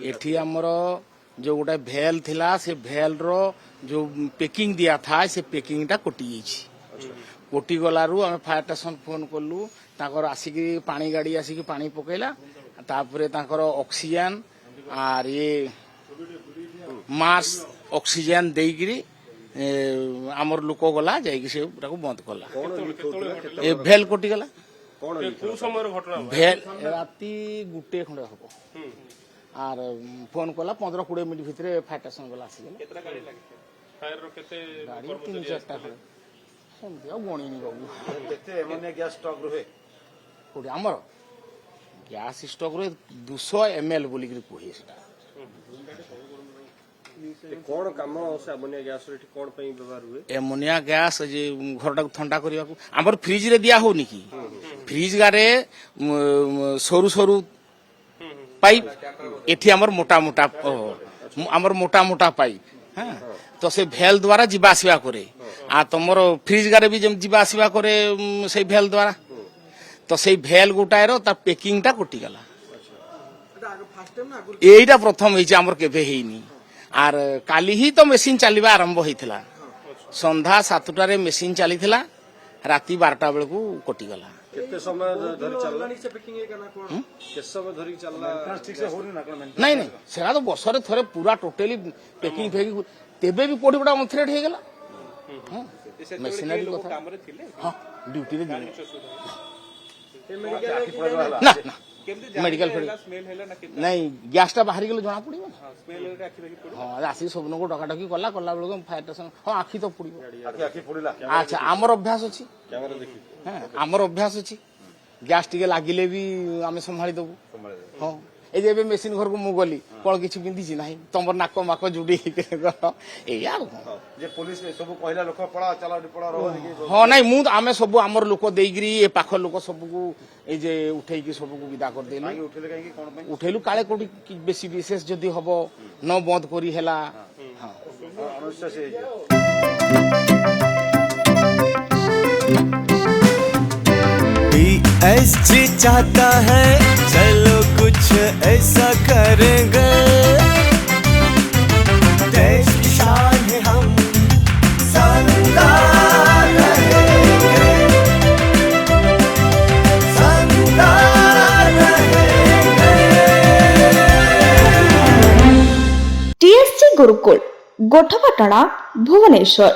एठी हमर जो गोटे भेल थिला से भेल रो जो पेकिंग दिया था से पेकिंग टा कटि कोटी गलारू आम फायर स्टेशन फोन कलु ताकर आसिकी पानी गाड़ी आसिकी पानी पकेला तापरे ताकर ऑक्सीजन आर ये मास्क ऑक्सीजन देगिरी आमर लोक गला जाइकी से बंद कला ए भेल कटि गला भेल राति गुटे खंडे हम आर फोन कला 15-20 मिनट भितर फायर स्टेशन गला आसिगला गाड़ी 3-4 गणी बाबू गैस स्टॉक रहे कोटी आमर गैस स्टॉक रहे 200 ml बोली कहे कौन काम से अमोनिया गैस कौन व्यवहार हुए एमोनिया गैस जे घर ठंडा करने आमर फ्रिज रे दिया होनी कि फ्रिज गारे सरू सरू पाइप एठी आमर मोटा मोटा आमर मोटा मोटा पाइप हाँ तो से भेल द्वारा जीवा आसवा करे आ तुमर फ्रिज गारे भी जीवा आसवा करे से भेल द्वारा तो से भेल गोटाएर तार पेकिंग टा कटि गला एटा प्रथम होइছে आमर केबे हेइनी आर काली ही तो मेसिन चलवा आरंभ होइथिला संध्या 7टा रे मेसिन चलीथिला राति 12टा बेल को कटि गला केते समय धरि चलला केते समय धरि चलला ठीक से होनी ना नहीं नहीं सेरा तो बसरे थरे पूरा टोटली पेकिंग फेकिंग तेबे भी कोडी बडा ऑनथ्रेड हे गला हां मशीनरी कथा काम रे थिले हां ड्यूटी रे ना ना मेडिकल स्मेल हैला ना नहीं गैस टा बाहरी गेलो जना पड़िबो स्मेल रे आखि देखि पड़ो हां आसी सबनो को डकाडकी कला बेलो फायर स्टेशन हां आखि तो पड़िबो आखि पड़िला अच्छा हमर अभ्यास अछि कैमरा देखि हां हमर अभ्यास अछि गैस टिके लागिले भी आमे संभाली दबु हां ए जे मेसिन घर को मु गली कल किछि पिंदी छि नाही तमर नाको माको जुडी ए यार जे पुलिस सब कहला लोक पड़ा चला पड़ा रहो हां नहीं मु आमे सब हमर लोक देगिरी ए पाख लोक सब को ए जे उठै की सब को विदा कर देली उठेले काई की कोन पे उठेलु काले कोडी बेसी विशेष जदी हबो न बंद करी हेला हां अनुष्ठा से एसजी चाहता है चलो कुछ ऐसा करेंगे देश की शान है हम शानदार रहेंगे शानदार रहेंगे। टीएससी गुरुकुल गोठपाटणा भुवनेश्वर।